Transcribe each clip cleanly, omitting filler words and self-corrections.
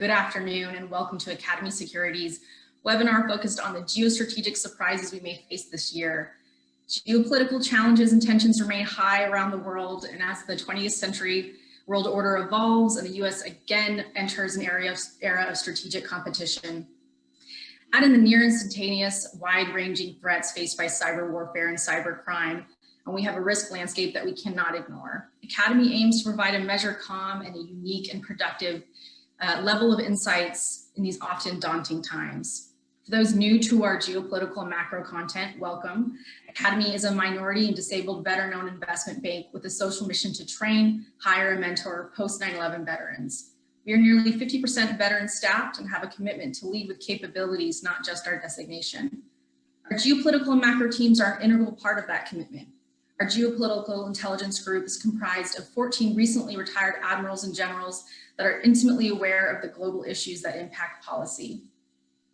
Good afternoon and welcome to Academy Security's webinar focused on the geostrategic surprises we may face this year. Geopolitical challenges and tensions remain high around the world, and as the 20th century world order evolves and the US again enters an era of strategic competition. Add in the near instantaneous, wide-ranging threats faced by cyber warfare and cybercrime, and we have a risk landscape that we cannot ignore. Academy aims to provide a measure calm and a unique and productive level of insights in these often daunting times. For those new to our geopolitical and macro content, welcome. Academy is a minority and disabled veteran-owned investment bank with a social mission to train, hire, and mentor post-9/11 veterans. We are nearly 50% veteran staffed and have a commitment to lead with capabilities, not just our designation. Our geopolitical and macro teams are an integral part of that commitment. Our geopolitical intelligence group is comprised of 14 recently retired admirals and generals that are intimately aware of the global issues that impact policy.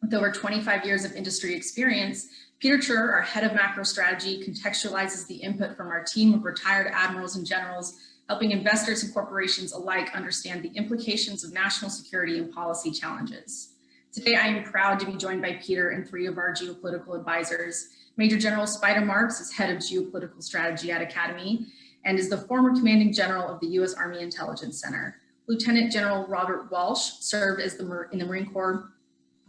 With over 25 years of industry experience, Peter Chur, our head of macro strategy, contextualizes the input from our team of retired admirals and generals, helping investors and corporations alike understand the implications of national security and policy challenges. Today, I am proud to be joined by Peter and three of our geopolitical advisors. Major General Spider Marks is head of geopolitical strategy at Academy and is the former commanding general of the U.S. Army Intelligence Center. Lieutenant General Robert Walsh served as in the Marine Corps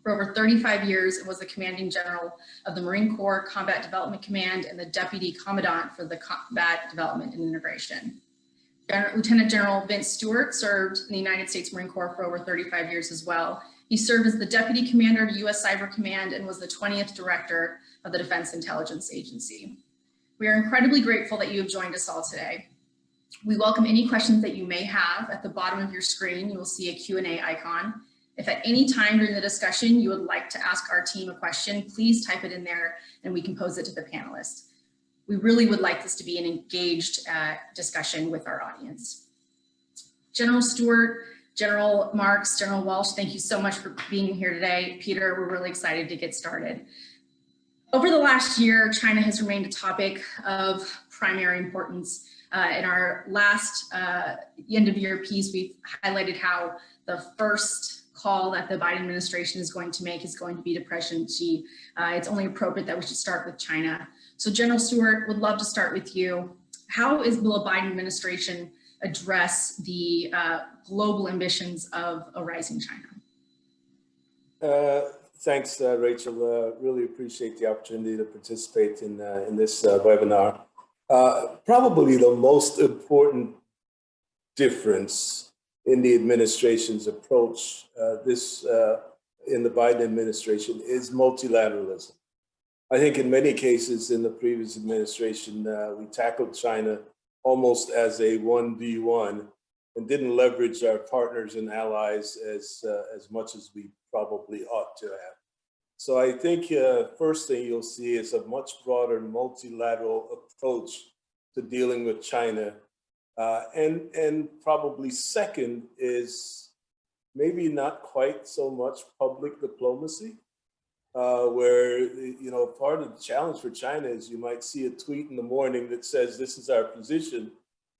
for over 35 years and was the commanding general of the Marine Corps Combat Development Command and the deputy commandant for the Combat Development and Integration. Lieutenant General Vince Stewart served in the United States Marine Corps for over 35 years as well. He served as the Deputy Commander of U.S. Cyber Command and was the 20th Director of the Defense Intelligence Agency. We are incredibly grateful that you have joined us all today. We welcome any questions that you may have. At the bottom of your screen, you will see a Q&A icon. If at any time during the discussion you would like to ask our team a question, please type it in there and we can pose it to the panelists. We really would like this to be an engaged discussion with our audience. General Stewart, General Marks, General Walsh, thank you so much for being here today. Peter, we're really excited to get started. Over the last year, China has remained a topic of primary importance. In our last end of year piece, we've highlighted how the first call that the Biden administration is going to make is going to be to President Xi. It's only appropriate that we should start with China. So General Stewart, would love to start with you. How will the Biden administration address the global ambitions of a rising China? Thanks, Rachel. Really appreciate the opportunity to participate in this webinar. Probably the most important difference in the administration's approach in the Biden administration is multilateralism. I think in many cases in the previous administration, we tackled China almost as a 1v1 and didn't leverage our partners and allies as much as we probably ought to have. So I think first thing you'll see is a much broader multilateral approach to dealing with China. And probably second is maybe not quite so much public diplomacy, where, you know, part of the challenge for China is you might see a tweet in the morning that says, this is our position.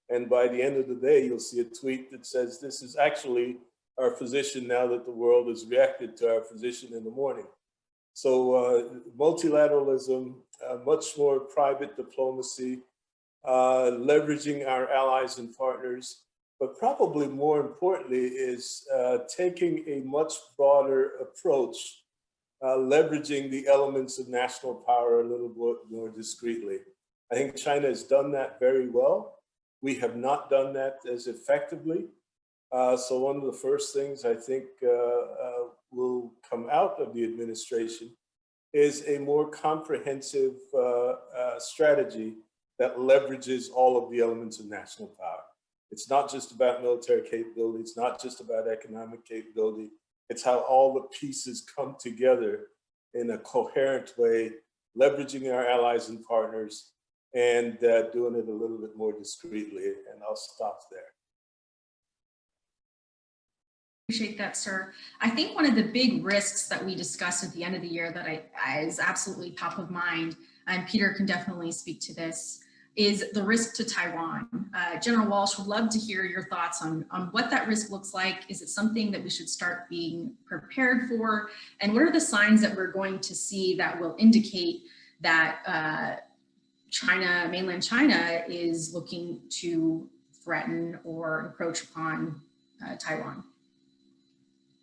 And by the end of the day, you'll see a tweet that says, this is actually our position now that the world has reacted to our position in the morning. So multilateralism, much more private diplomacy, leveraging our allies and partners, but probably more importantly is taking a much broader approach, leveraging the elements of national power a little bit more discreetly. I think China has done that very well. We have not done that as effectively. So one of the first things I think will come out of the administration is a more comprehensive strategy that leverages all of the elements of national power. It's not just about military capability. It's not just about economic capability. It's how all the pieces come together in a coherent way, leveraging our allies and partners and doing it a little bit more discreetly. And I'll stop there. Appreciate that, sir. I think one of the big risks that we discussed at the end of the year that is absolutely top of mind, and Peter can definitely speak to this, is the risk to Taiwan. General Walsh, would love to hear your thoughts on what that risk looks like. Is it something that we should start being prepared for? And what are the signs that we're going to see that will indicate that China, mainland China, is looking to threaten or encroach upon Taiwan?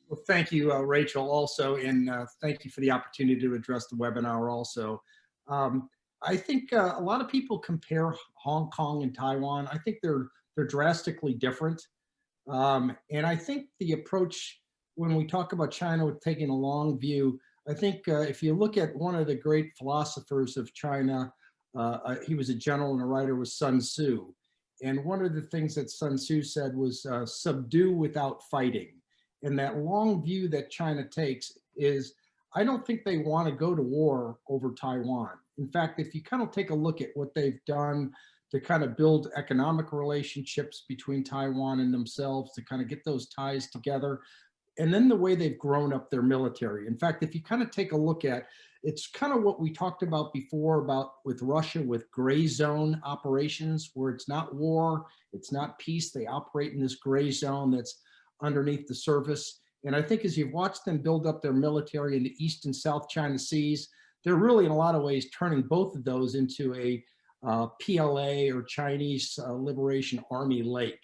Well, thank you, Rachel, also, and thank you for the opportunity to address the webinar also. I think a lot of people compare Hong Kong and Taiwan. I think they're drastically different. And I think the approach, when we talk about China with taking a long view, I think if you look at one of the great philosophers of China, he was a general and a writer, was Sun Tzu. And one of the things that Sun Tzu said was subdue without fighting. And that long view that China takes is, I don't think they want to go to war over Taiwan. In fact, if you kind of take a look at what they've done to kind of build economic relationships between Taiwan and themselves, to kind of get those ties together, and then the way they've grown up their military. In fact, if you kind of take a look at, it's kind of what we talked about before about with Russia, with gray zone operations, where it's not war, it's not peace. They operate in this gray zone that's underneath the surface. And I think as you've watched them build up their military in the East and South China Seas, they're really in a lot of ways turning both of those into a PLA, or Chinese Liberation Army Lake.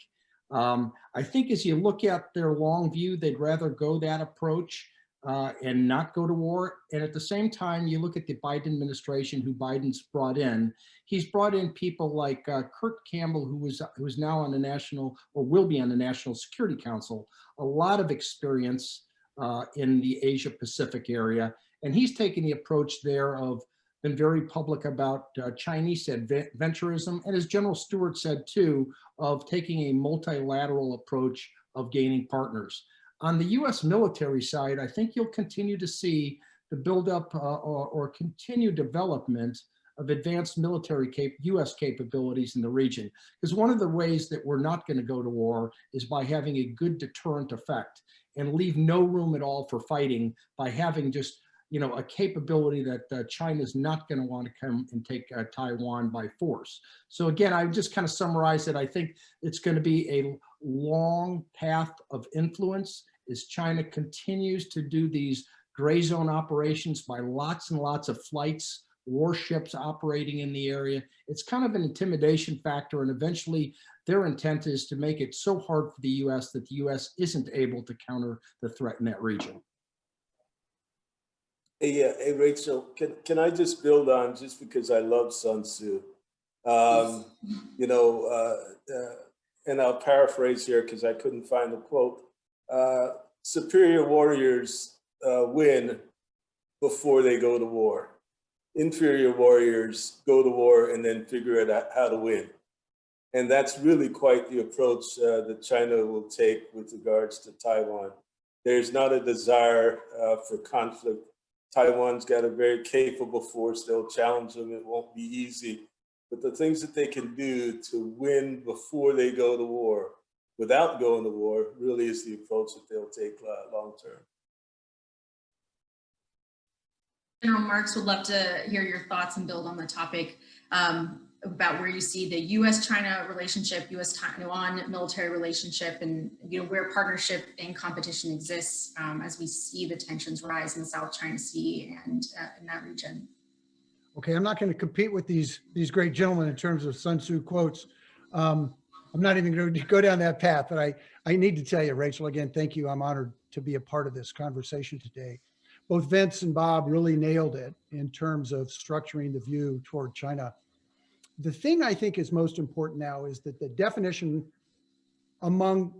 I think as you look at their long view, they'd rather go that approach and not go to war. And at the same time, you look at the Biden administration, who Biden's brought in. He's brought in people like Kurt Campbell, who's now on the national, or will be on the National Security Council, a lot of experience in the Asia Pacific area. And he's taken the approach there of been very public about Chinese adventurism, and as General Stewart said too, of taking a multilateral approach of gaining partners. On the US military side, I think you'll continue to see the buildup or continued development of advanced military US capabilities in the region. Because one of the ways that we're not going to go to war is by having a good deterrent effect and leave no room at all for fighting by having just, you know, a capability that China's not going to want to come and take Taiwan by force. So again, I would just kind of summarize that I think it's going to be a long path of influence as China continues to do these gray zone operations by lots and lots of flights, warships operating in the area. It's kind of an intimidation factor, and eventually their intent is to make it so hard for the US that the US isn't able to counter the threat in that region. Hey, Rachel, can I just build on, just because I love Sun Tzu, you know, and I'll paraphrase here because I couldn't find the quote. Superior warriors win before they go to war. Inferior warriors go to war and then figure out how to win. And that's really quite the approach that China will take with regards to Taiwan. There's not a desire for conflict. Taiwan's got a very capable force. They'll challenge them. It won't be easy. But the things that they can do to win before they go to war, without going to war, really is the approach that they'll take long term. General Marks, would love to hear your thoughts and build on the topic about where you see the U.S.-China relationship, U.S.-Taiwan military relationship, and where partnership and competition exists as we see the tensions rise in the South China Sea and in that region. Okay, I'm not going to compete with these great gentlemen in terms of Sun Tzu quotes. I'm not even going to go down that path, but I need to tell you, Rachel, again, thank you. I'm honored to be a part of this conversation today. Both Vince and Bob really nailed it in terms of structuring the view toward China. The thing I think is most important now is that the definition among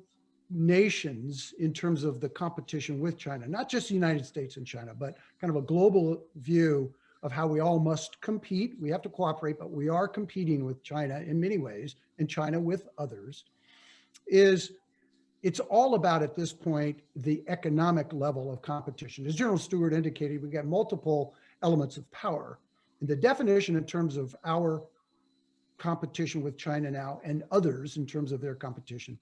nations in terms of the competition with China, not just the United States and China, but kind of a global view of how we all must compete. We have to cooperate, but we are competing with China in many ways, and China with others, it's all about, at this point, the economic level of competition. As General Stewart indicated, we got multiple elements of power. And the definition in terms of our competition with China now and others in terms of their competition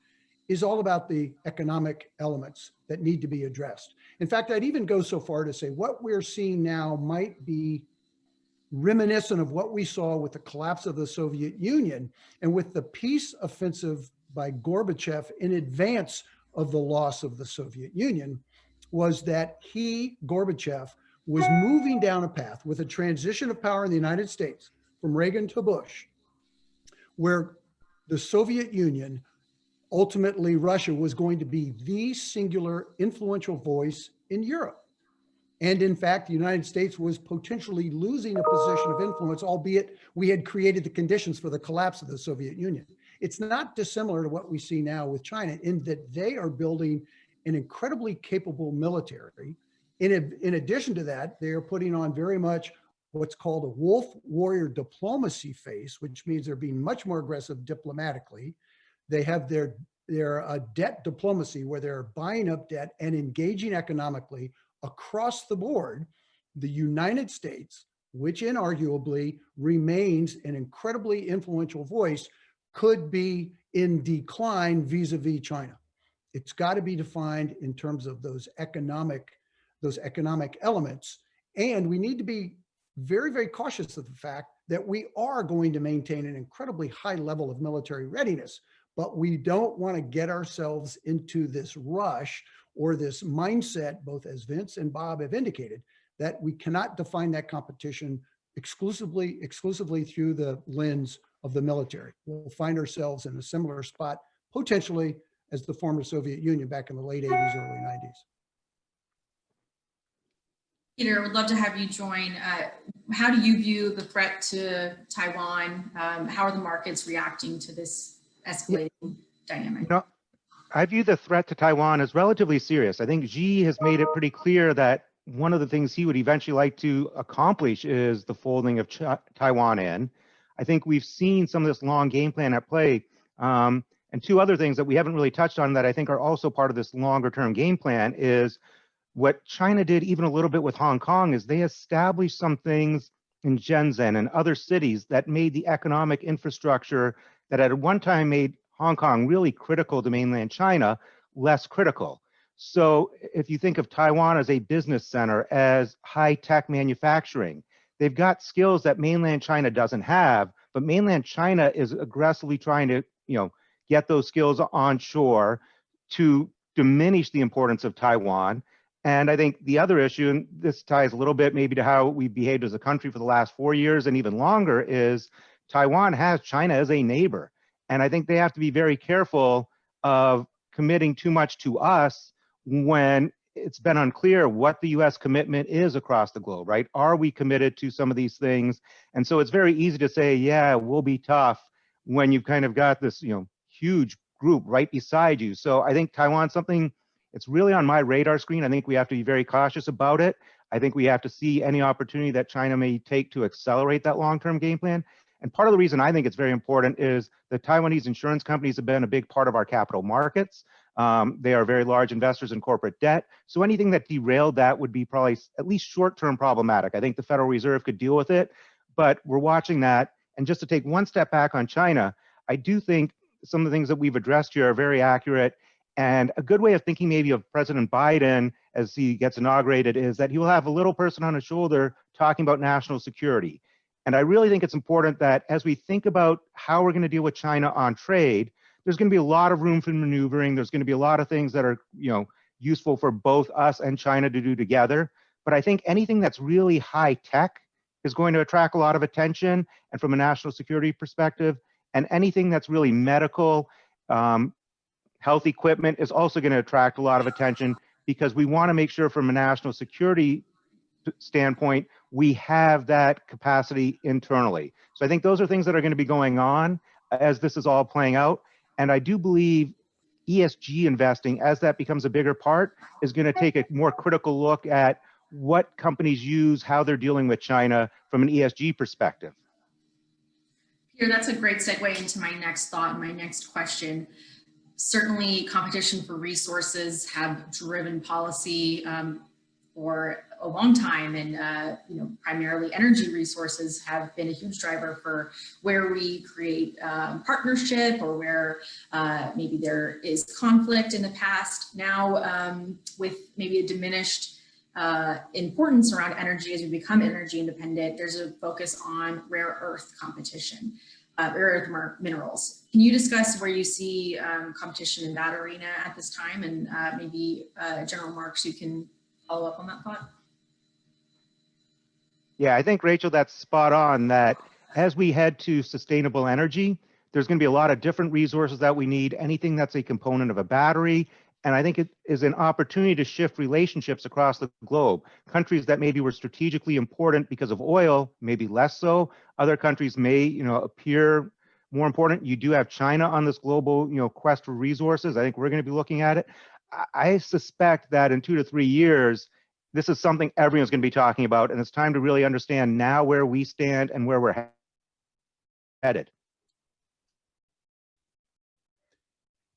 is all about the economic elements that need to be addressed. In fact, I'd even go so far to say what we're seeing now might be reminiscent of what we saw with the collapse of the Soviet Union and with the peace offensive by Gorbachev in advance of the loss of the Soviet Union, was that Gorbachev, was moving down a path with a transition of power in the United States from Reagan to Bush, where the Soviet Union, ultimately Russia, was going to be the singular influential voice in Europe. And in fact, the United States was potentially losing a position of influence, albeit we had created the conditions for the collapse of the Soviet Union. It's not dissimilar to what we see now with China, in that they are building an incredibly capable military. In addition to that, they are putting on very much what's called a wolf warrior diplomacy face, which means they're being much more aggressive diplomatically. They have their debt diplomacy, where they're buying up debt and engaging economically across the board. The United States, which inarguably remains an incredibly influential voice, could be in decline vis-a-vis China. It's got to be defined in terms of those economic elements. And we need to be very, very cautious of the fact that we are going to maintain an incredibly high level of military readiness, but we don't want to get ourselves into this rush or this mindset, both as Vince and Bob have indicated, that we cannot define that competition exclusively through the lens of the military. We'll find ourselves in a similar spot, potentially, as the former Soviet Union back in the late 80s, early 90s. Peter, would love to have you join. How do you view the threat to Taiwan? How are the markets reacting to this escalating dynamic? You know, I view the threat to Taiwan as relatively serious. I think Xi has made it pretty clear that one of the things he would eventually like to accomplish is the folding of Taiwan in. I think we've seen some of this long game plan at play. And two other things that we haven't really touched on that I think are also part of this longer term game plan is what China did even a little bit with Hong Kong is they established some things in Shenzhen and other cities that made the economic infrastructure that at one time made Hong Kong really critical to mainland China less critical. So if you think of Taiwan as a business center, as high-tech manufacturing, they've got skills that mainland China doesn't have, but mainland China is aggressively trying to, get those skills onshore to diminish the importance of Taiwan. And I think the other issue, and this ties a little bit maybe to how we behaved as a country for the last 4 years and even longer, is Taiwan has China as a neighbor. And I think they have to be very careful of committing too much to us when it's been unclear what the US commitment is across the globe, right? Are we committed to some of these things? And so it's very easy to say, yeah, we'll be tough when you've kind of got this, huge group right beside you. So I think Taiwan's something, it's really on my radar screen. I think we have to be very cautious about it. I think we have to see any opportunity that China may take to accelerate that long-term game plan. And part of the reason I think it's very important is the Taiwanese insurance companies have been a big part of our capital markets. They are very large investors in corporate debt. So anything that derailed that would be probably at least short-term problematic. I think the Federal Reserve could deal with it, but we're watching that. And just to take one step back on China, I do think some of the things that we've addressed here are very accurate. And a good way of thinking maybe of President Biden as he gets inaugurated is that he will have a little person on his shoulder talking about national security. And I really think it's important that as we think about how we're going to deal with China on trade, there's going to be a lot of room for maneuvering. There's going to be a lot of things that are, useful for both us and China to do together. But I think anything that's really high tech is going to attract a lot of attention, and from a national security perspective, and anything that's really medical, health equipment is also going to attract a lot of attention, because we want to make sure from a national security standpoint, we have that capacity internally. So I think those are things that are going to be going on as this is all playing out. And I do believe ESG investing, as that becomes a bigger part, is going to take a more critical look at what companies use, how they're dealing with China from an ESG perspective. Peter, that's a great segue into my next thought and my next question. Certainly, competition for resources have driven policy for a long time, and primarily energy resources have been a huge driver for where we create partnership, or where maybe there is conflict in the past. Now, with maybe a diminished importance around energy as we become energy independent, there's a focus on rare earth competition, rare earth minerals. Can you discuss where you see competition in that arena at this time? And maybe General Marks, you can follow up on that thought. Yeah, I think, Rachel, that's spot on, that as we head to sustainable energy, there's going to be a lot of different resources that we need, anything that's a component of a battery. And I think it is an opportunity to shift relationships across the globe. Countries that maybe were strategically important because of oil, maybe less so. Other countries may, appear more important. You do have China on this global, quest for resources. I think we're going to be looking at it. I suspect that in 2 to 3 years, this is something everyone's going to be talking about, and it's time to really understand now where we stand and where we're headed.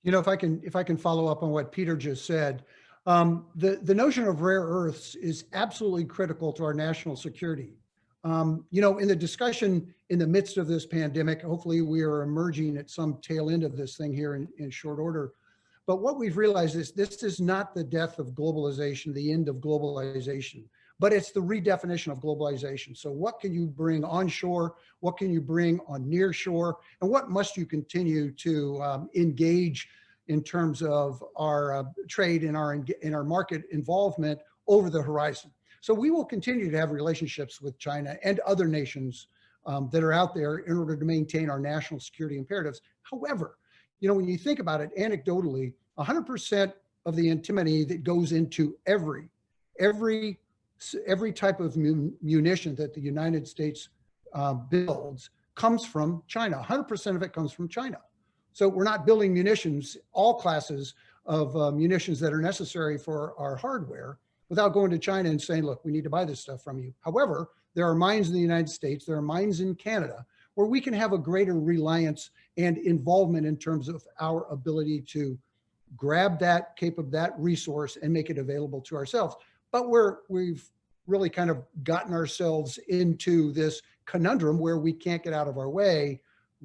If I can follow up on what Peter just said, the notion of rare earths is absolutely critical to our national security. In the discussion in the midst of this pandemic, hopefully we are emerging at some tail end of this thing here in short order. But what we've realized is this is not the death of globalization, the end of globalization, but it's the redefinition of globalization. So what can you bring onshore? What can you bring on near shore? And what must you continue to engage in terms of our trade and our market involvement over the horizon? So we will continue to have relationships with China and other nations that are out there in order to maintain our national security imperatives. However, when you think about it anecdotally, 100% of the antimony that goes into every type of munition that the United States builds comes from China. 100% of it comes from China. So we're not building munitions, all classes of munitions that are necessary for our hardware, without going to China and saying, look, we need to buy this stuff from you. However, there are mines in the United States, there are mines in Canada, where we can have a greater reliance and involvement in terms of our ability to grab that resource and make it available to ourselves. But we've really kind of gotten ourselves into this conundrum where we can't get out of our way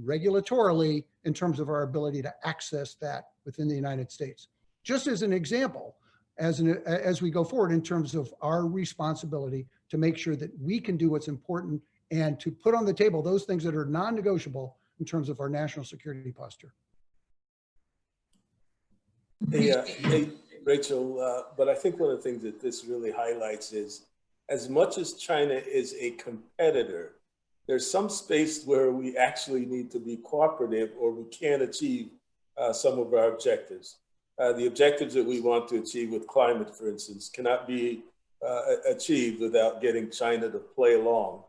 regulatorily in terms of our ability to access that within the United States. Just as an example, as we go forward in terms of our responsibility to make sure that we can do what's important and to put on the table those things that are non-negotiable in terms of our national security posture. Hey, Rachel, but I think one of the things that this really highlights is, as much as China is a competitor, there's some space where we actually need to be cooperative, or we can't achieve some of our objectives. The objectives that we want to achieve with climate, for instance, cannot be achieved without getting China to play along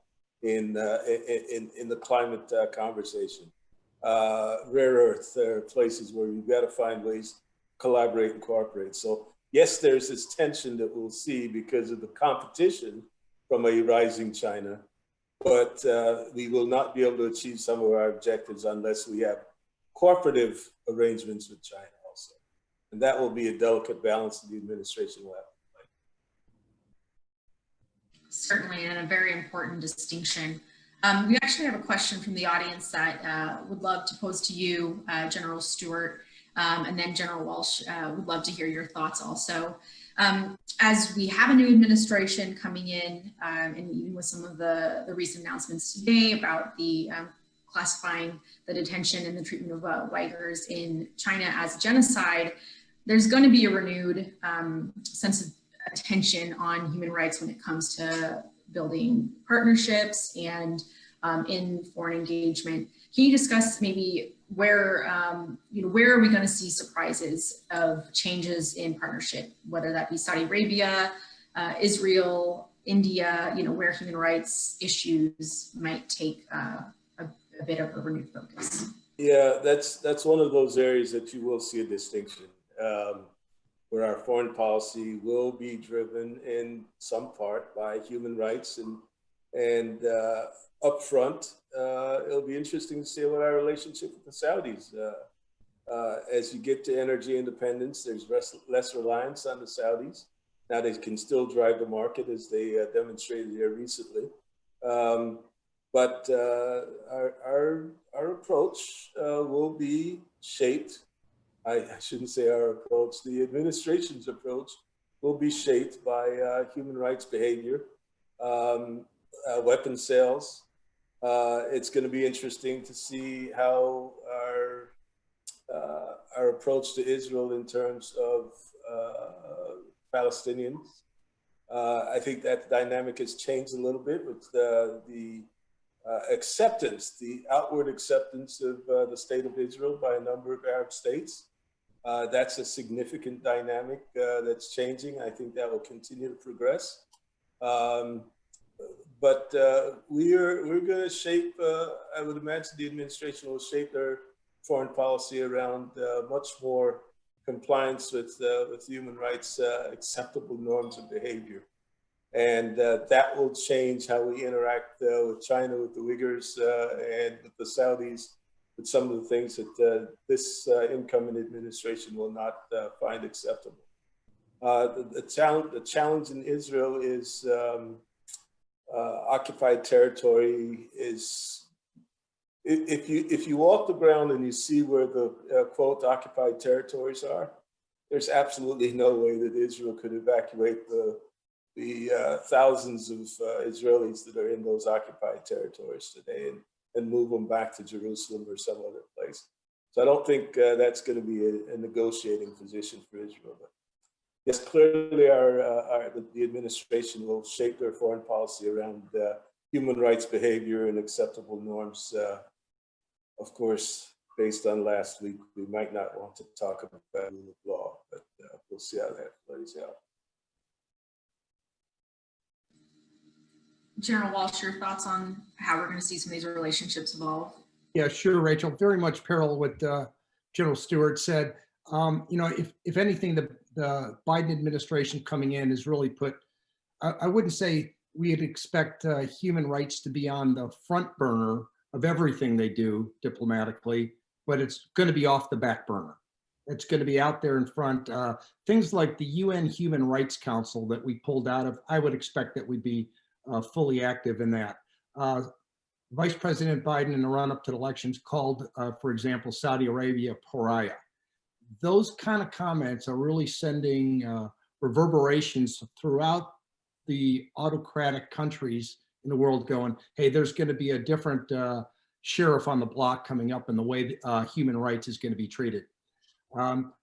in the climate conversation. Rare earth, there are places where we've got to find ways to collaborate and cooperate. So yes, there's this tension that we'll see because of the competition from a rising China, but we will not be able to achieve some of our objectives unless we have cooperative arrangements with China also. And that will be a delicate balance that the administration will have. Certainly, and a very important distinction. We actually have a question from the audience that would love to pose to you, General Stewart, and then General Walsh would love to hear your thoughts also. As we have a new administration coming in, and even with some of the recent announcements today about the classifying the detention and the treatment of Uyghurs in China as genocide, there's going to be a renewed sense of attention on human rights when it comes to building partnerships and in foreign engagement. Can you discuss maybe where are we going to see surprises of changes in partnership, whether that be Saudi Arabia, Israel, India, where human rights issues might take a bit of a renewed focus? Yeah, that's one of those areas that you will see a distinction. Where our foreign policy will be driven in some part by human rights, and up front, it'll be interesting to see what our relationship with the Saudis. As you get to energy independence, there's less reliance on the Saudis. Now they can still drive the market, as they demonstrated here recently. But our approach will be shaped. I shouldn't say our approach, the administration's approach will be shaped by human rights behavior, weapon sales. It's going to be interesting to see how our approach to Israel in terms of Palestinians. I think that dynamic has changed a little bit with the acceptance, the outward acceptance of the state of Israel by a number of Arab states. That's a significant dynamic that's changing. I think that will continue to progress. But we're going to shape, I would imagine the administration will shape their foreign policy around much more compliance with human rights acceptable norms of behavior. And that will change how we interact with China, with the Uyghurs, and with the Saudis, with some of the things that this incoming administration will not find acceptable. The challenge in Israel is occupied territory is, if you walk the ground and you see where the quote occupied territories are, there's absolutely no way that Israel could evacuate the thousands of Israelis that are in those occupied territories today and move them back to Jerusalem or some other place. So I don't think that's going to be a negotiating position for Israel. But yes, clearly the administration will shape their foreign policy around human rights behavior and acceptable norms. Of course, based on last week, we might not want to talk about rule of law, but we'll see how that plays out. General Walsh, your thoughts on how we're going to see some of these relationships evolve? Yeah, sure, Rachel. Very much parallel with General Stewart said. If anything, the Biden administration coming in has really put, I wouldn't say we'd expect human rights to be on the front burner of everything they do diplomatically, but it's going to be off the back burner. It's going to be out there in front. Things like the UN Human Rights Council that we pulled out of, I would expect that we'd be fully active in that. Vice President Biden in the run-up to the elections called, for example, Saudi Arabia pariah. Those kind of comments are really sending reverberations throughout the autocratic countries in the world going, hey, there's going to be a different sheriff on the block coming up in the way human rights is going to be treated.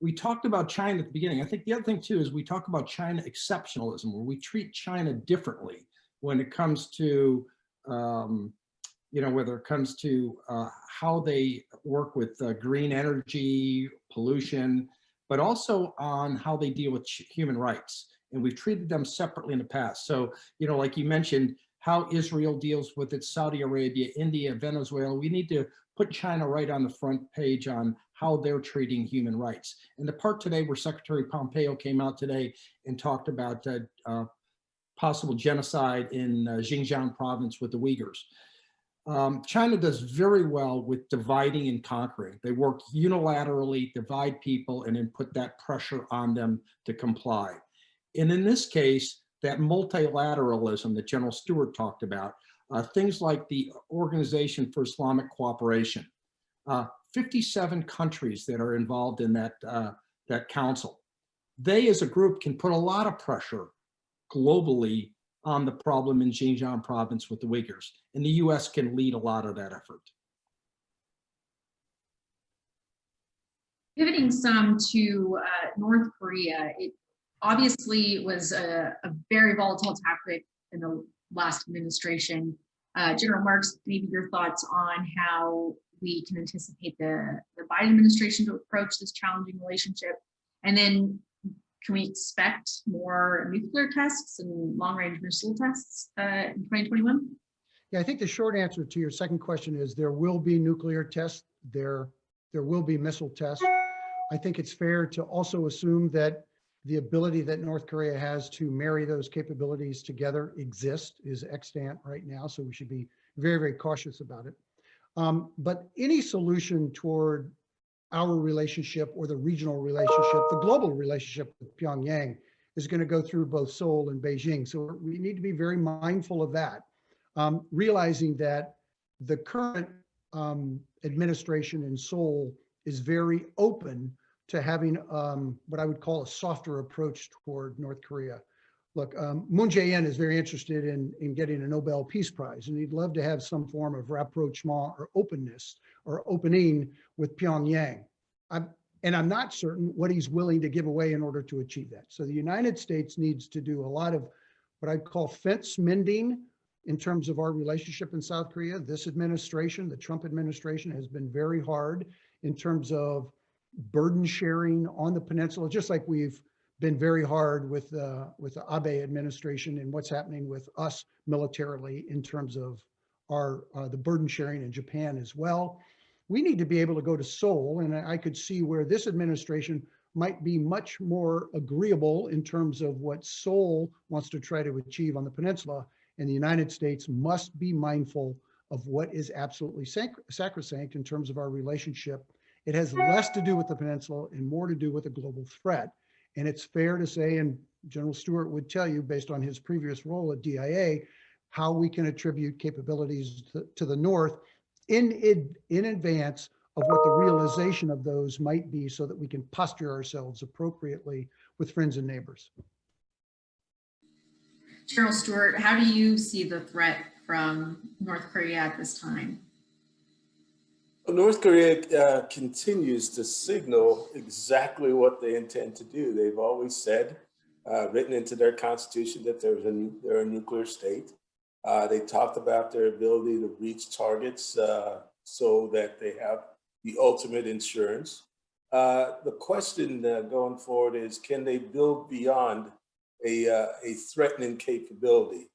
We talked about China at the beginning. I think the other thing too is we talk about China exceptionalism, where we treat China differently when it comes to, whether it comes to how they work with green energy, pollution, but also on how they deal with human rights. And we've treated them separately in the past. So, like you mentioned, how Israel deals with it, Saudi Arabia, India, Venezuela, we need to put China right on the front page on how they're treating human rights. And the part today where Secretary Pompeo came out today and talked about possible genocide in Xinjiang province with the Uyghurs. China does very well with dividing and conquering. They work unilaterally, divide people, and then put that pressure on them to comply. And in this case, that multilateralism that General Stewart talked about, things like the Organization for Islamic Cooperation, 57 countries that are involved in that council. They as a group can put a lot of pressure globally on the problem in Xinjiang province with the Uyghurs, and the US can lead a lot of that effort. Pivoting some to North Korea, it obviously was a very volatile topic in the last administration. General Marks, maybe your thoughts on how we can anticipate the Biden administration to approach this challenging relationship, and then can we expect more nuclear tests and long-range missile tests in 2021? Yeah, I think the short answer to your second question is there will be nuclear tests. There will be missile tests. I think it's fair to also assume that the ability that North Korea has to marry those capabilities together is extant right now. So we should be very, very cautious about it. But any solution toward our relationship or the regional relationship, the global relationship with Pyongyang is going to go through both Seoul and Beijing. So we need to be very mindful of that, realizing that the current administration in Seoul is very open to having what I would call a softer approach toward North Korea. Look, Moon Jae-in is very interested in getting a Nobel Peace Prize, and he'd love to have some form of rapprochement or openness or opening with Pyongyang. I'm not certain what he's willing to give away in order to achieve that. So the United States needs to do a lot of what I'd call fence mending in terms of our relationship in South Korea. This administration, the Trump administration, has been very hard in terms of burden sharing on the peninsula, just like we've been very hard with the Abe administration and what's happening with us militarily in terms of our the burden sharing in Japan as well. We need to be able to go to Seoul, and I could see where this administration might be much more agreeable in terms of what Seoul wants to try to achieve on the peninsula, and the United States must be mindful of what is absolutely sacrosanct in terms of our relationship. It has less to do with the peninsula and more to do with a global threat. And it's fair to say, and General Stewart would tell you based on his previous role at DIA, how we can attribute capabilities to the North in advance of what the realization of those might be so that we can posture ourselves appropriately with friends and neighbors. General Stewart, how do you see the threat from North Korea at this time? Well, North Korea continues to signal exactly what they intend to do. They've always said, written into their constitution, that they're a nuclear state. They talked about their ability to reach targets so that they have the ultimate insurance. The question going forward is, can they build beyond a threatening capability,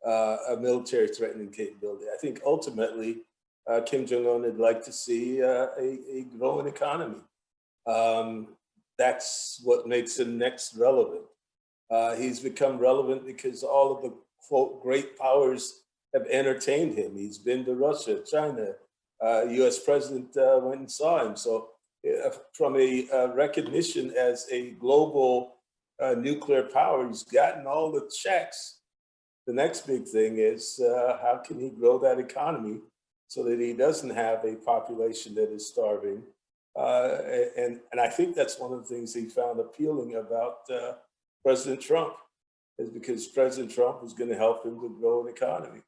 a military threatening capability? I think ultimately, Kim Jong-un would like to see a growing economy. That's what makes him next relevant. He's become relevant because all of the, quote, great powers have entertained him. He's been to Russia, China. US president went and saw him. So from a recognition as a global nuclear power, he's gotten all the checks. The next big thing is how can he grow that economy so that he doesn't have a population that is starving. And I think that's one of the things he found appealing about President Trump, is because President Trump was going to help him to grow an economy.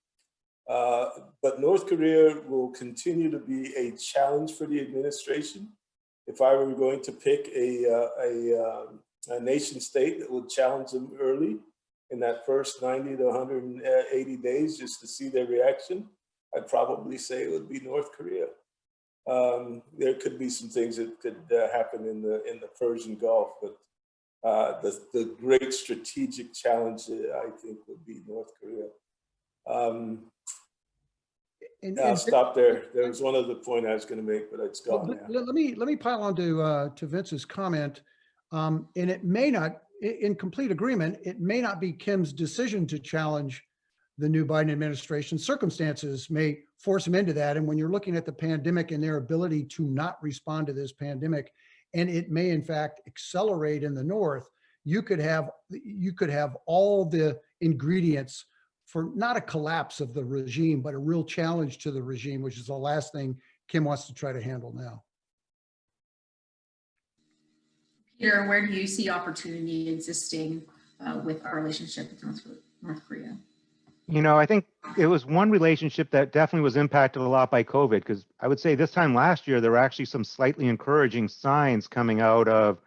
But North Korea will continue to be a challenge for the administration. If I were going to pick a nation state that would challenge them early in that first 90 to 180 days just to see their reaction, I'd probably say it would be North Korea. There could be some things that could happen in the Persian Gulf, but the great strategic challenge, I think, would be North Korea. I'll stop there. There was one other point I was going to make, but it's gone now. Let me pile on to Vince's comment, and it may not, in complete agreement, it may not be Kim's decision to challenge the new Biden administration. Circumstances may force him into that. And when you're looking at the pandemic and their ability to not respond to this pandemic, and it may in fact accelerate in the North, you could have all the ingredients for not a collapse of the regime, but a real challenge to the regime, which is the last thing Kim wants to try to handle now. Peter, where do you see opportunity existing with our relationship with North Korea? You know, I think it was one relationship that definitely was impacted a lot by COVID, because I would say this time last year, there were actually some slightly encouraging signs coming out of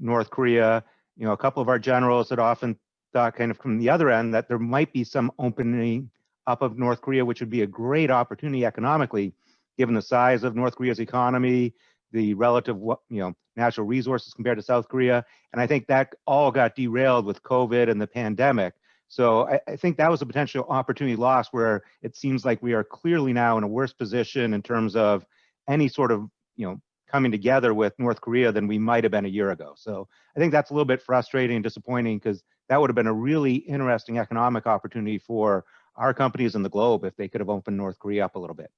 North Korea. You know, a couple of our generals had often thought kind of from the other end that there might be some opening up of North Korea, which would be a great opportunity economically, given the size of North Korea's economy, the relative, natural resources compared to South Korea. And I think that all got derailed with COVID and the pandemic. So I think that was a potential opportunity lost, where it seems like we are clearly now in a worse position in terms of any sort of, coming together with North Korea than we might have been a year ago. So I think that's a little bit frustrating and disappointing, because that would have been a really interesting economic opportunity for our companies in the globe if they could have opened North Korea up a little bit.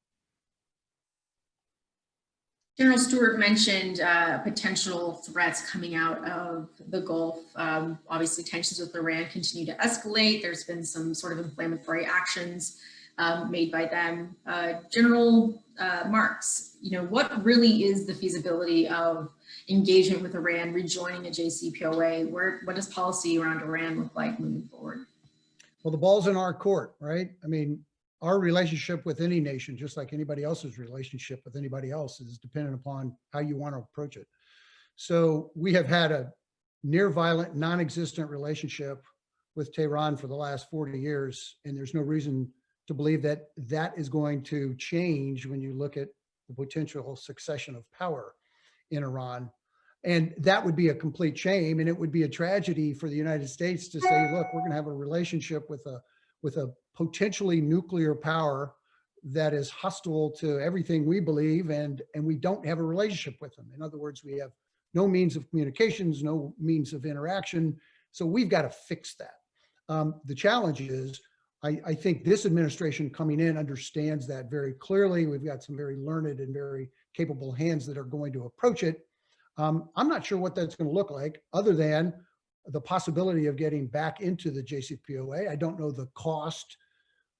General Stewart mentioned potential threats coming out of the Gulf. Obviously, tensions with Iran continue to escalate. There's been some sort of inflammatory actions made by them. General Marks, what really is the feasibility of engagement with Iran, rejoining a JCPOA? What does policy around Iran look like moving forward? Well, the ball's in our court, right? I mean, our relationship with any nation, just like anybody else's relationship with anybody else, is dependent upon how you want to approach it. So we have had a near violent, non-existent relationship with Tehran for the last 40 years, and there's no reason to believe that that is going to change when you look at the potential succession of power in Iran. And that would be a complete shame, and it would be a tragedy for the United States to say, look, we're going to have a relationship with a potentially nuclear power that is hostile to everything we believe, and we don't have a relationship with them. In other words, we have no means of communications, no means of interaction. So we've got to fix that. The challenge is, I think this administration coming in understands that very clearly. We've got some very learned and very capable hands that are going to approach it. I'm not sure what that's going to look like, other than the possibility of getting back into the JCPOA. I don't know the cost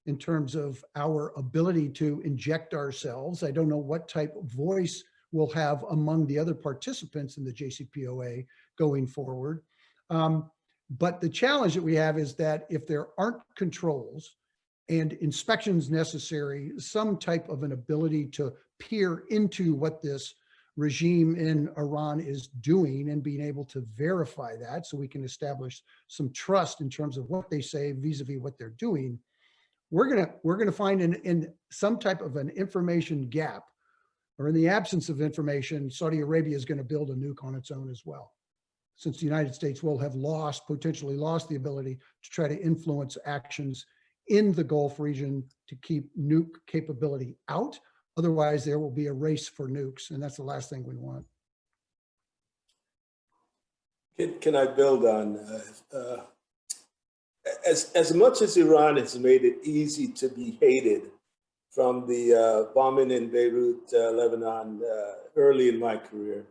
in terms of our ability to inject ourselves. I don't know what type of voice we'll have among the other participants in the JCPOA going forward. But the challenge that we have is that if there aren't controls and inspections necessary, some type of an ability to peer into what this regime in Iran is doing and being able to verify that, so we can establish some trust in terms of what they say vis-a-vis what they're doing, we're gonna find in some type of an information gap, or in the absence of information, Saudi Arabia is going to build a nuke on its own as well, since the United States will have potentially lost the ability to try to influence actions in the Gulf region to keep nuke capability out. Otherwise, there will be a race for nukes, and that's the last thing we want. Can I build on, as much as Iran has made it easy to be hated, from the bombing in Beirut, Lebanon, early in my career,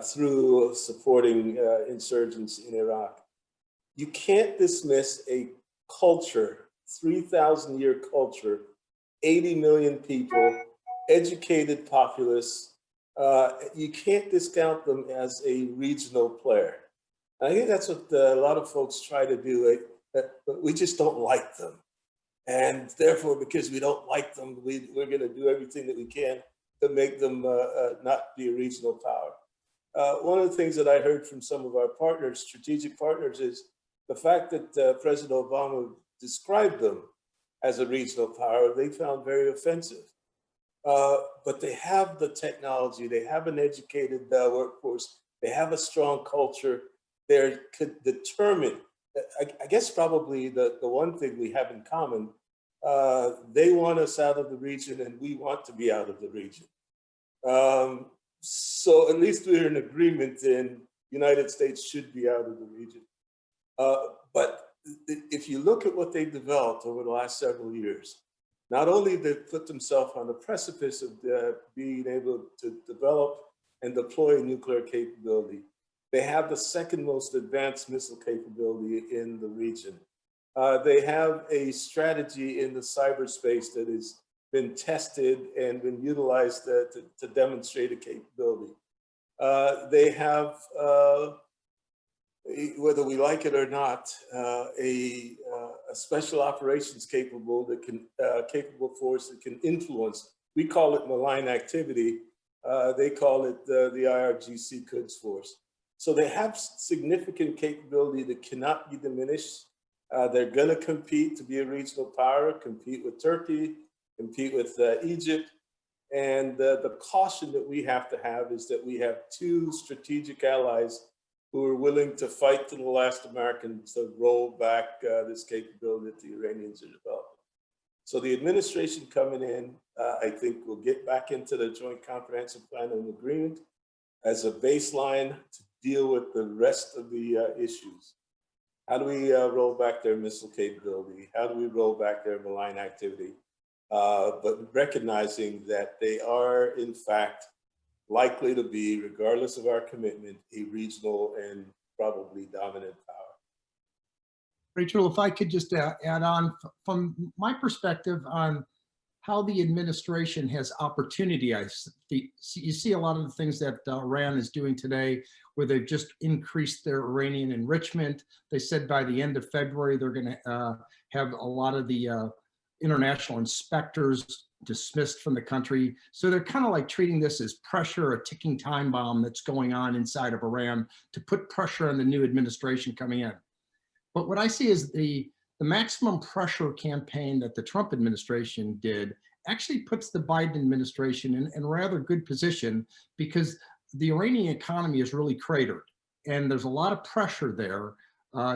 through supporting insurgents in Iraq, you can't dismiss a culture, 3,000-year culture, 80 million people, educated populace. You can't discount them as a regional player. I think that's what a lot of folks try to do, but we just don't like them. And therefore, because we don't like them, we're going to do everything that we can to make them not be a regional power. One of the things that I heard from some of our partners, strategic partners, is the fact that President Obama described them as a regional power, they found very offensive. But they have the technology, they have an educated workforce, they have a strong culture, they're determined. I guess probably the one thing we have in common, they want us out of the region and we want to be out of the region. So at least we're in agreement in the United States should be out of the region. But if you look at what they've developed over the last several years, not only they put themselves on the precipice of being able to develop and deploy nuclear capability, they have the second most advanced missile capability in the region. They have a strategy in the cyberspace that has been tested and been utilized to demonstrate a capability. They have, whether we like it or not, a special operations capable force that can influence. We call it malign activity. They call it the IRGC Quds Force. So they have significant capability that cannot be diminished. They're going to compete to be a regional power, compete with Turkey, compete with Egypt. And the caution that we have to have is that we have two strategic allies who are willing to fight to the last American to roll back this capability that the Iranians are developing. So the administration coming in, I think, will get back into the Joint Comprehensive Plan and Agreement as a baseline to deal with the rest of the issues. How do we roll back their missile capability? How do we roll back their malign activity? But recognizing that they are, in fact, likely to be, regardless of our commitment, a regional and probably dominant power. Rachel, if I could just add on from my perspective on how the administration has opportunity. You see a lot of the things that Iran is doing today, where they've just increased their uranium enrichment. They said by the end of February, they're going to have a lot of the international inspectors dismissed from the country. So they're kind of like treating this as pressure, a ticking time bomb that's going on inside of Iran to put pressure on the new administration coming in. But what I see is the maximum pressure campaign that the Trump administration did actually puts the Biden administration in a rather good position, because the Iranian economy is really cratered and there's a lot of pressure there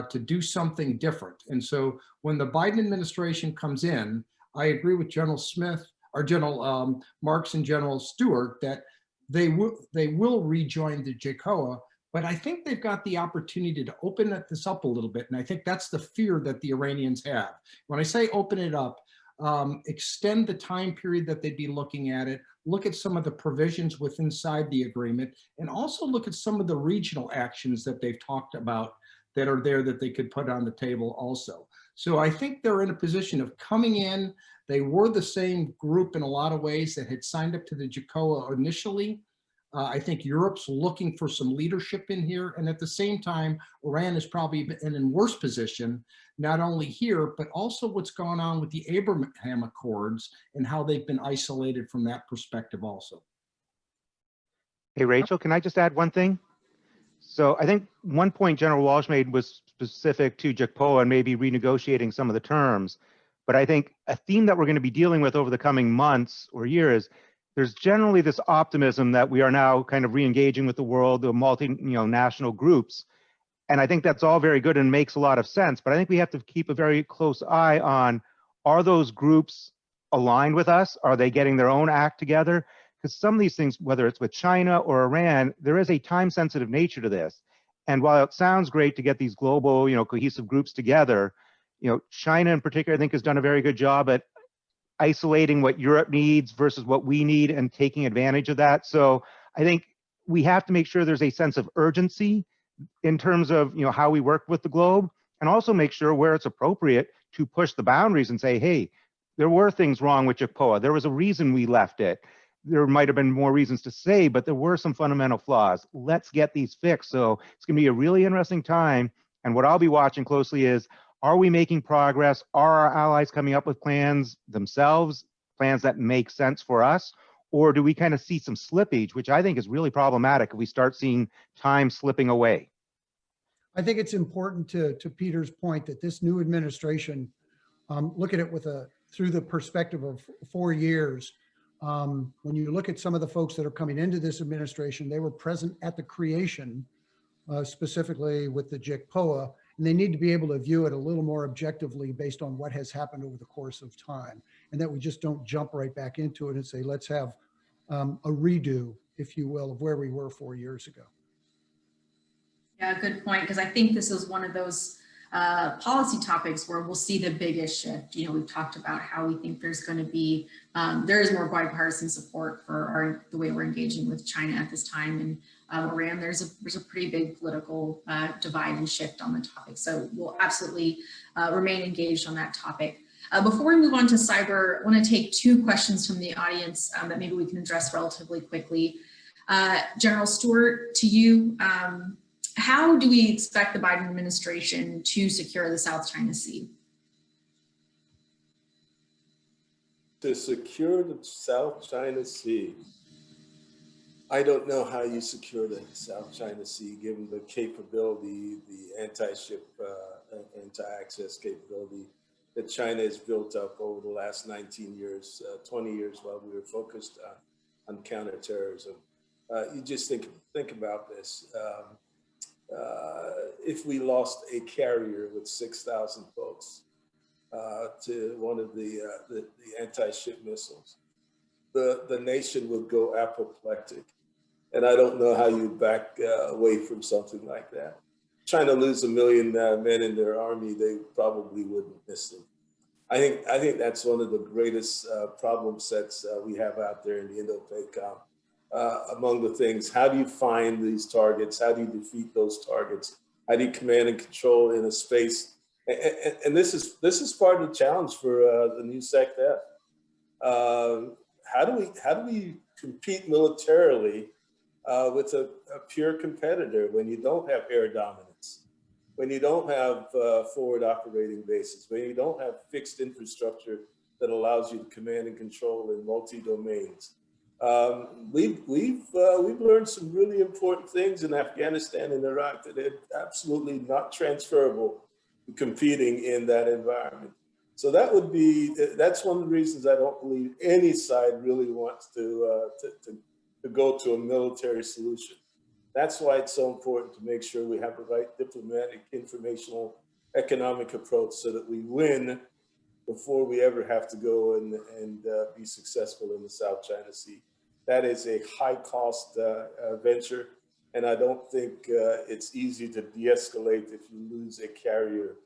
to do something different. And so when the Biden administration comes in, I agree with General Smith or General Marks and General Stewart that they will rejoin the JCPOA. But I think they've got the opportunity to open this up a little bit. And I think that's the fear that the Iranians have. When I say open it up, extend the time period that they'd be looking at it, look at some of the provisions within inside the agreement, and also look at some of the regional actions that they've talked about that are there that they could put on the table also. So I think they're in a position of coming in. They were the same group in a lot of ways that had signed up to the JCPOA initially. I think Europe's looking for some leadership in here. And at the same time, Iran is probably in a worse position, not only here, but also what's gone on with the Abraham Accords and how they've been isolated from that perspective also. Hey, Rachel, can I just add one thing? So I think one point General Walsh made was specific to JCPOA and maybe renegotiating some of the terms. But I think a theme that we're going to be dealing with over the coming months or years, there's generally this optimism that we are now kind of re-engaging with the world, the multinational groups. And I think that's all very good and makes a lot of sense. But I think we have to keep a very close eye on, are those groups aligned with us? Are they getting their own act together? Because some of these things, whether it's with China or Iran, there is a time-sensitive nature to this. And while it sounds great to get these global, cohesive groups together, China in particular, I think, has done a very good job at isolating what Europe needs versus what we need and taking advantage of that. So I think we have to make sure there's a sense of urgency in terms of how we work with the globe, and also make sure where it's appropriate to push the boundaries and say, hey, there were things wrong with JCPOA. There was a reason we left it. There might have been more reasons to say, but there were some fundamental flaws. Let's get these fixed. So it's going to be a really interesting time. And what I'll be watching closely is, are we making progress? Are our allies coming up with plans themselves, plans that make sense for us? Or do we kind of see some slippage, which I think is really problematic if we start seeing time slipping away? I think it's important to Peter's point that this new administration, look at it through the perspective of 4 years. When you look at some of the folks that are coming into this administration, they were present at the creation, specifically with the JCPOA, and they need to be able to view it a little more objectively based on what has happened over the course of time, and that we just don't jump right back into it and say, let's have a redo, if you will, of where we were 4 years ago. Yeah, good point, because I think this is one of those policy topics where we'll see the biggest shift. We've talked about how we think there's going to be, there is more bipartisan support for the way we're engaging with China at this time. And Iran, there's a pretty big political divide and shift on the topic. So we'll absolutely remain engaged on that topic. Before we move on to cyber, I want to take 2 questions from the audience that maybe we can address relatively quickly. General Stewart, to you, how do we expect the Biden administration to secure the South China Sea? To secure the South China Sea, I don't know how you secure the South China Sea, given the capability, the anti-ship, anti-access capability that China has built up over the last 19 years, 20 years while we were focused on counterterrorism. You just think about this. If we lost a carrier with 6,000 folks to one of the anti-ship missiles, the nation would go apoplectic. And I don't know how you back away from something like that. Trying to lose 1 million men in their army, they probably wouldn't miss them. I think that's one of the greatest problem sets we have out there in the Indo-PACOM. Among the things, how do you find these targets? How do you defeat those targets? How do you command and control in a space And this is part of the challenge for the new SecDef. How do we compete militarily with a pure competitor when you don't have air dominance, when you don't have forward operating bases, when you don't have fixed infrastructure that allows you to command and control in multi-domains? We've learned some really important things in Afghanistan and Iraq that are absolutely not transferable to competing in that environment. So that's one of the reasons I don't believe any side really wants to go to a military solution. That's why it's so important to make sure we have the right diplomatic, informational, economic approach so that we win before we ever have to go and be successful in the South China Sea. That is a high-cost venture, and I don't think it's easy to de-escalate if you lose a carrier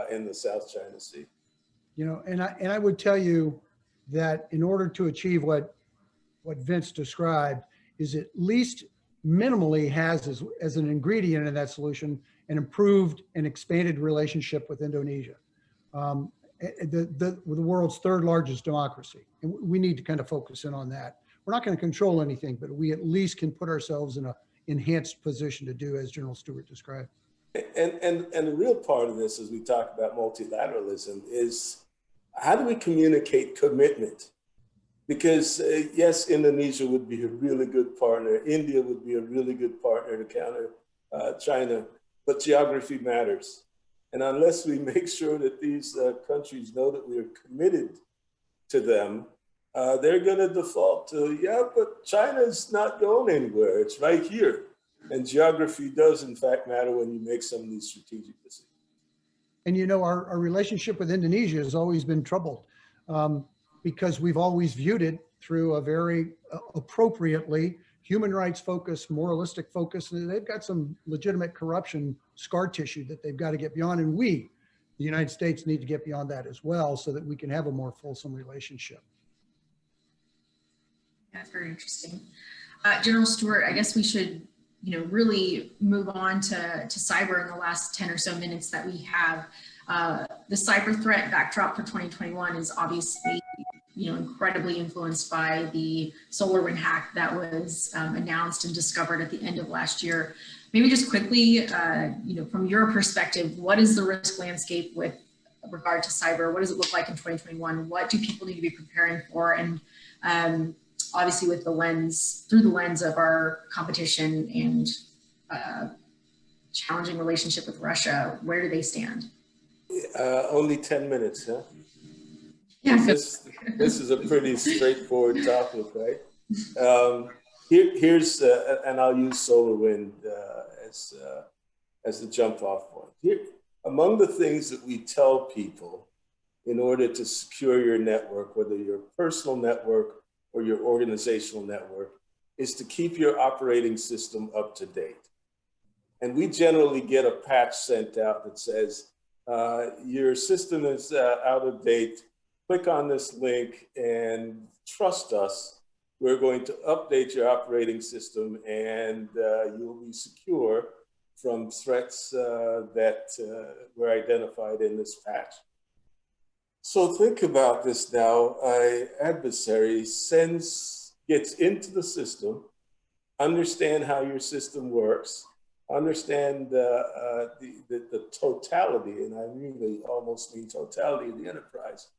in the South China Sea. You know, and I would tell you that in order to achieve what Vince described, is at least minimally has as an ingredient in that solution an improved and expanded relationship with Indonesia, the world's third largest democracy. And we need to kind of focus in on that. We're not going to control anything, but we at least can put ourselves in an enhanced position to do as General Stewart described. And the real part of this, as we talk about multilateralism, is how do we communicate commitment? Because yes, Indonesia would be a really good partner. India would be a really good partner to counter China, but geography matters. And unless we make sure that these countries know that we are committed to them, they're going to default to, yeah, but China's not going anywhere. It's right here. And geography does, in fact, matter when you make some of these strategic decisions. And you know, our relationship with Indonesia has always been troubled because we've always viewed it through a very appropriately human rights focused, moralistic focus. And they've got some legitimate corruption scar tissue that they've got to get beyond. And we, the United States, need to get beyond that as well so that we can have a more fulsome relationship. That's very interesting. General Stewart, I guess we should, really move on to cyber in the last 10 or so minutes that we have. The cyber threat backdrop for 2021 is obviously, incredibly influenced by the SolarWinds hack that was announced and discovered at the end of last year. Maybe just quickly, from your perspective, what is the risk landscape with regard to cyber? What does it look like in 2021? What do people need to be preparing for? And obviously through the lens of our competition and challenging relationship with Russia, where do they stand? Only 10 minutes, huh? Yeah. This is a pretty straightforward topic, right? Here's, and I'll use SolarWinds as the jump off point. Here, among the things that we tell people in order to secure your network, whether your personal network or your organizational network, is to keep your operating system up to date. And we generally get a patch sent out that says, your system is out of date. Click on this link and trust us. We're going to update your operating system and you'll be secure from threats that were identified in this patch. So think about this now. An adversary gets into the system, understand how your system works, understand the totality, and I really almost mean totality of the enterprise,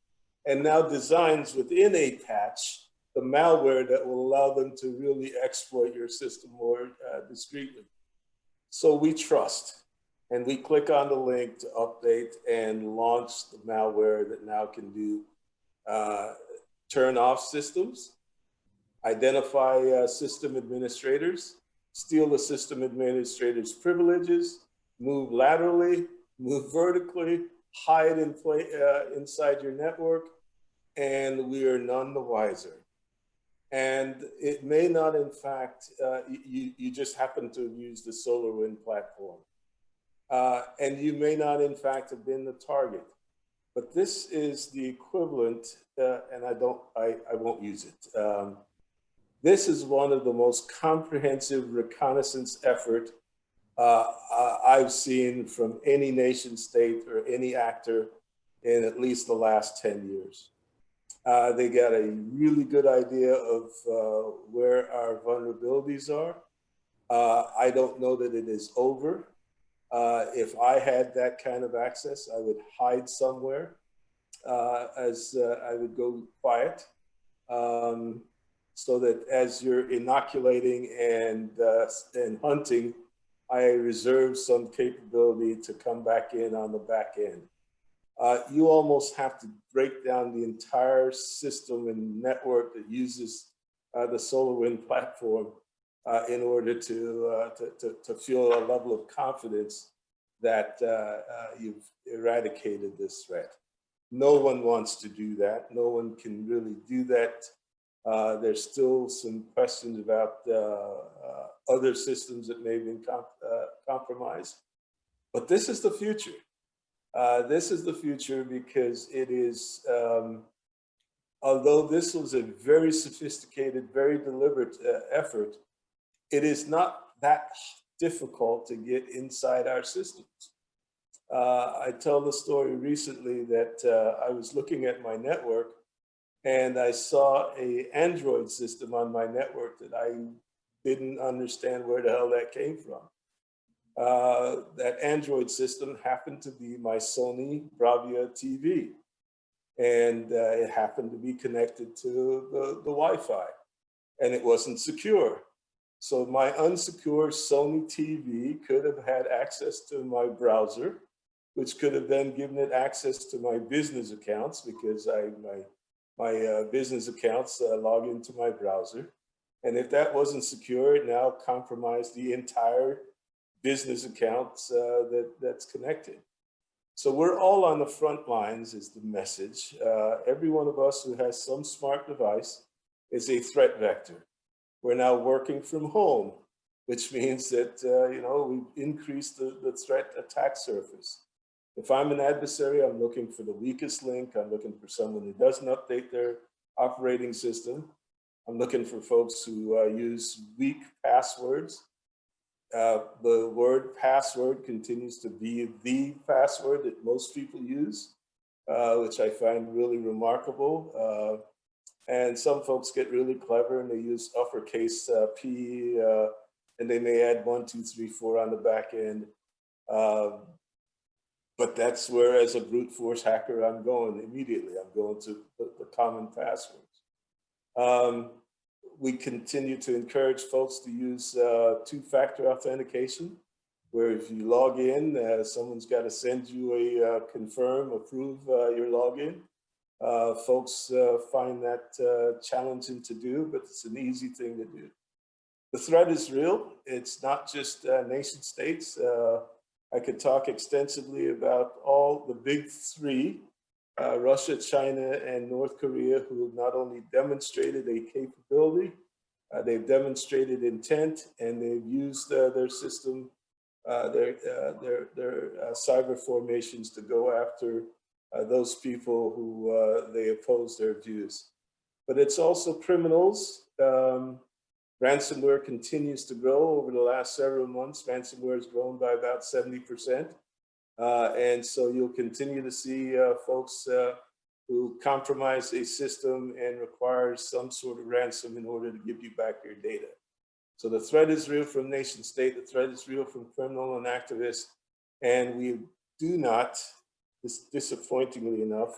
and now designs within a patch the malware that will allow them to really exploit your system more discreetly. So we trust. And we click on the link to update and launch the malware that now can do turn off systems, identify system administrators, steal the system administrator's privileges, move laterally, move vertically, hide inside your network, and we are none the wiser. And it may not, in fact, you just happen to have used the SolarWinds platform. And you may not, in fact, have been the target, but this is the equivalent, and I won't use it. This is one of the most comprehensive reconnaissance effort I've seen from any nation state or any actor in at least the last 10 years. They got a really good idea of where our vulnerabilities are. I don't know that it is over. If I had that kind of access, I would hide somewhere as I would go quiet. So that as you're inoculating and hunting, I reserve some capability to come back in on the back end. You almost have to break down the entire system and network that uses the SolarWind platform in order to feel a level of confidence that you've eradicated this threat. No one wants to do that. No one can really do that. There's still some questions about other systems that may have been compromised. But this is the future. This is the future because it is, although this was a very sophisticated, very deliberate effort, it is not that difficult to get inside our systems. I tell the story recently that I was looking at my network and I saw an Android system on my network that I didn't understand where the hell that came from. That Android system happened to be my Sony Bravia TV. And it happened to be connected to the Wi-Fi, and it wasn't secure. So my unsecure Sony TV could have had access to my browser, which could have then given it access to my business accounts because my business accounts log into my browser. And if that wasn't secure, it now compromised the entire business accounts that's connected. So we're all on the front lines is the message. Every one of us who has some smart device is a threat vector. We're now working from home, which means that we've increased the threat attack surface. If I'm an adversary, I'm looking for the weakest link. I'm looking for someone who doesn't update their operating system. I'm looking for folks who use weak passwords. The word password continues to be the password that most people use, which I find really remarkable. And some folks get really clever and they use uppercase P, and they may add 1, 2, 3, 4 on the back end. But that's where, as a brute force hacker, I'm going immediately. I'm going to the common passwords. We continue to encourage folks to use two-factor authentication, where if you log in, someone's got to send you a confirm, approve your login. Folks find that challenging to do, but it's an easy thing to do. The threat is real. It's not just nation states. I could talk extensively about all the big three, Russia, China, and North Korea, who have not only demonstrated a capability, they've demonstrated intent, and they've used their system, their cyber formations to go after those people who they oppose their views. But it's also criminals. Ransomware continues to grow. Over the last several months, ransomware has grown by about 70%. And so you'll continue to see folks who compromise a system and require some sort of ransom in order to give you back your data. So the threat is real from nation state, the threat is real from criminal and activists, and we do not, disappointingly enough,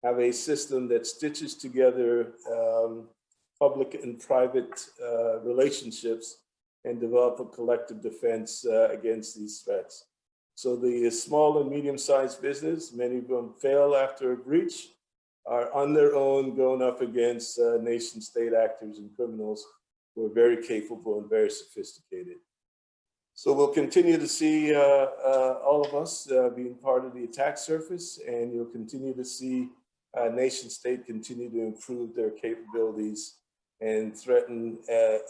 have a system that stitches together public and private relationships and develop a collective defense against these threats. So the small and medium-sized business, many of them fail after a breach, are on their own going up against nation-state actors and criminals who are very capable and very sophisticated. So we'll continue to see all of us being part of the attack surface, and you'll continue to see nation-state continue to improve their capabilities and threaten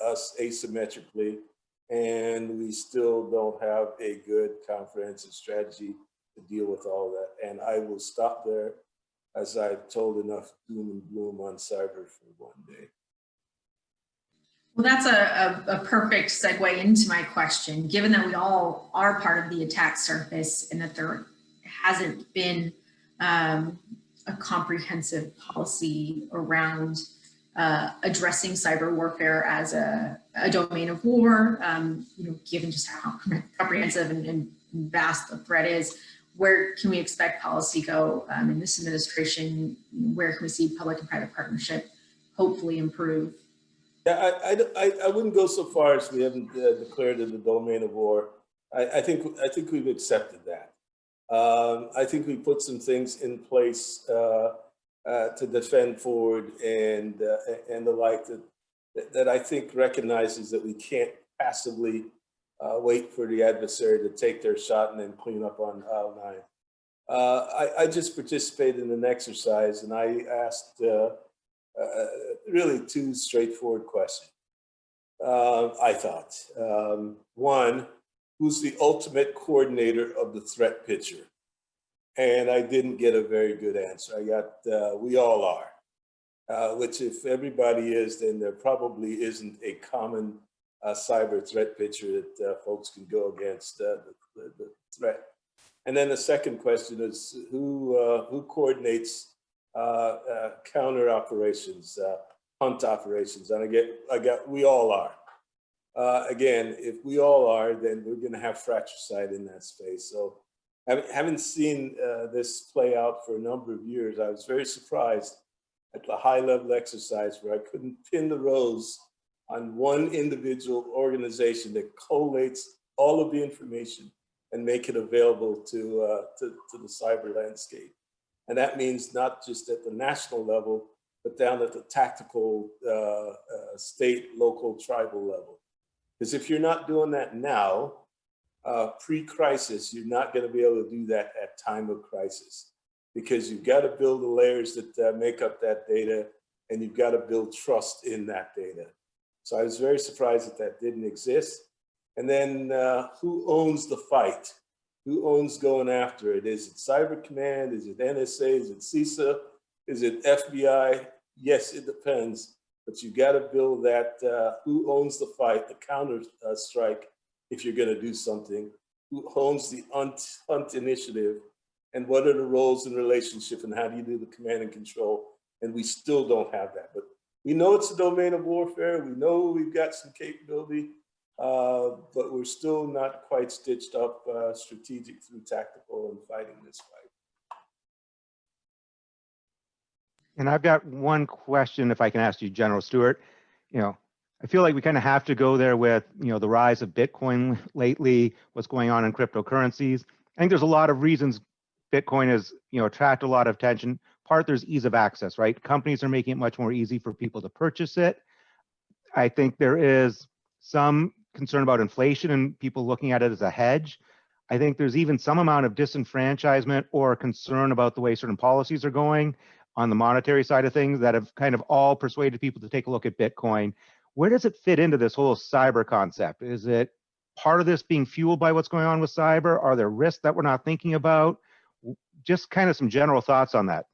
us asymmetrically. And we still don't have a good comprehensive strategy to deal with all that. And I will stop there, as I've told enough doom and gloom on cyber for one day. Well, that's a perfect segue into my question. Given that we all are part of the attack surface and that there hasn't been a comprehensive policy around addressing cyber warfare as a domain of war, given just how comprehensive and vast the threat is, where can we expect policy go in this administration? Where can we see public and private partnership hopefully improve? Yeah, I wouldn't go so far as we haven't declared it a domain of war. I think we've accepted that. I think we put some things in place to defend forward and the like that I think recognizes that we can't passively wait for the adversary to take their shot and then clean up on aisle 9. I just participated in an exercise and I asked really two straightforward questions. I thought. One, who's the ultimate coordinator of the threat picture? And I didn't get a very good answer. I got, we all are, which if everybody is, then there probably isn't a common cyber threat picture that folks can go against the threat. And then the second question is who coordinates counter operations, hunt operations? And I got, we all are. Again, if we all are, then we're going to have fratricide in that space. So having seen this play out for a number of years, I was very surprised at the high-level exercise where I couldn't pin the rose on one individual organization that collates all of the information and make it available to the cyber landscape. And that means not just at the national level, but down at the tactical state, local, tribal level. Because if you're not doing that now, pre-crisis, you're not going to be able to do that at time of crisis. Because you've got to build the layers that make up that data, and you've got to build trust in that data. So I was very surprised that that didn't exist. And then who owns the fight? Who owns going after it? Is it Cyber Command? Is it NSA? Is it CISA? Is it FBI? Yes, it depends. But you got to build that who owns the fight, the counter strike, if you're going to do something. Who owns the hunt initiative? And what are the roles and relationship? And how do you do the command and control? And we still don't have that. But we know it's a domain of warfare. We know we've got some capability. But we're still not quite stitched up strategic through tactical and fighting this fight. And I've got one question, if I can ask you, General Stewart. I feel like we kind of have to go there with, the rise of Bitcoin lately, what's going on in cryptocurrencies. I think there's a lot of reasons Bitcoin has, attracted a lot of attention. Part, there's ease of access, right? Companies are making it much more easy for people to purchase it. I think there is some concern about inflation and people looking at it as a hedge. I think there's even some amount of disenfranchisement or concern about the way certain policies are going on the monetary side of things that have kind of all persuaded people to take a look at Bitcoin. Where does it fit into this whole cyber concept? Is it part of this being fueled by what's going on with cyber? Are there risks that we're not thinking about? Just kind of some general thoughts on that.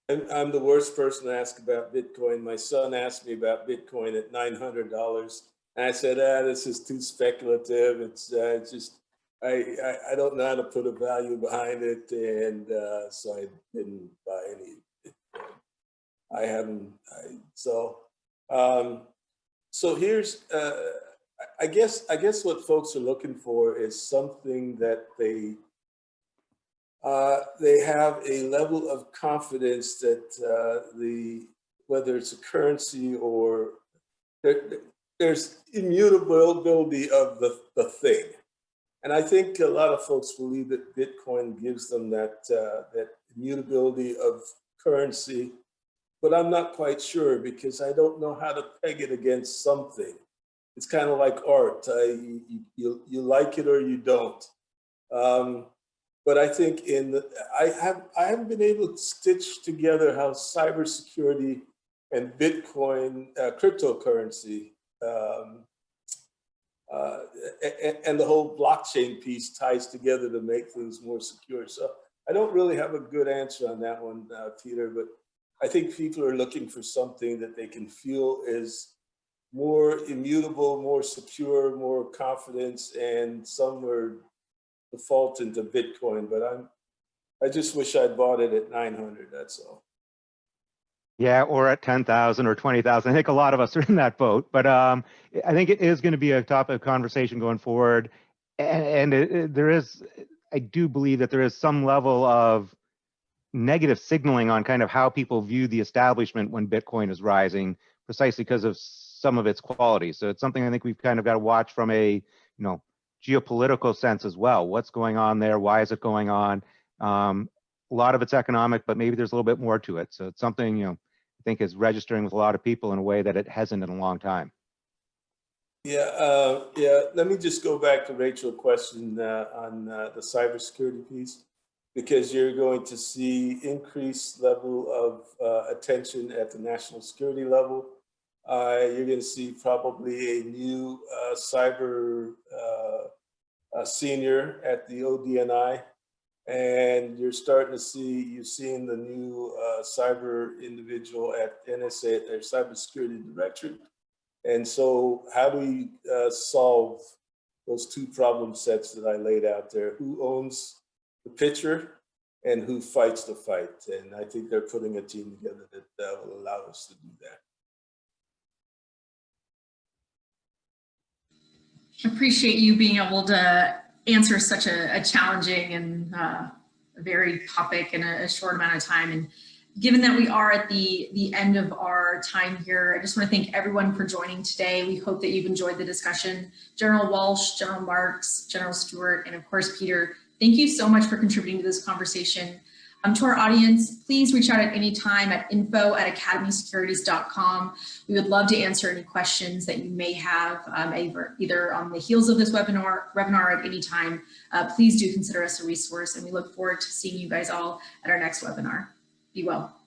I'm the worst person to ask about Bitcoin. My son asked me about Bitcoin at $900. And I said, this is too speculative. It's just, I don't know how to put a value behind it. And so I didn't buy any Bitcoin. I haven't, so here's, I guess what folks are looking for is something that they have a level of confidence that whether it's a currency or there's immutability of the thing. And I think a lot of folks believe that Bitcoin gives them that immutability of currency, but I'm not quite sure because I don't know how to peg it against something. It's kind of like art. You like it or you don't. But I think I haven't been able to stitch together how cybersecurity and Bitcoin, cryptocurrency, and the whole blockchain piece ties together to make things more secure. So I don't really have a good answer on that one, Peter, but I think people are looking for something that they can feel is more immutable, more secure, more confidence, and some are defaulting to Bitcoin. But I just wish I'd bought it at 900. That's all. Yeah, or at 10,000 or 20,000. I think a lot of us are in that boat, but I think it is going to be a topic of conversation going forward. And I do believe that there is some level of negative signaling on kind of how people view the establishment when Bitcoin is rising, precisely because of some of its qualities. So it's something I think we've kind of got to watch from a, geopolitical sense as well. What's going on there? Why is it going on? A lot of it's economic, but maybe there's a little bit more to it. So it's something, I think is registering with a lot of people in a way that it hasn't in a long time. Yeah, let me just go back to Rachel's question on the cybersecurity piece, because you're going to see increased level of attention at the national security level. You're going to see probably a new cyber senior at the ODNI, and you've seen the new cyber individual at NSA, their cybersecurity directorate. And so how do we solve those two problem sets that I laid out there? Who owns the picture and who fights the fight? And I think they're putting a team together that will allow us to do that. Appreciate you being able to answer such a challenging and varied topic in a short amount of time. And given that we are at the end of our time here, I just want to thank everyone for joining today. We hope that you've enjoyed the discussion. General Walsh, General Marks, General Stewart, and of course, Peter, thank you so much for contributing to this conversation. To our audience, please reach out at any time at info@academysecurities.com. We would love to answer any questions that you may have either on the heels of this webinar at any time. Please do consider us a resource, and we look forward to seeing you guys all at our next webinar. Be well.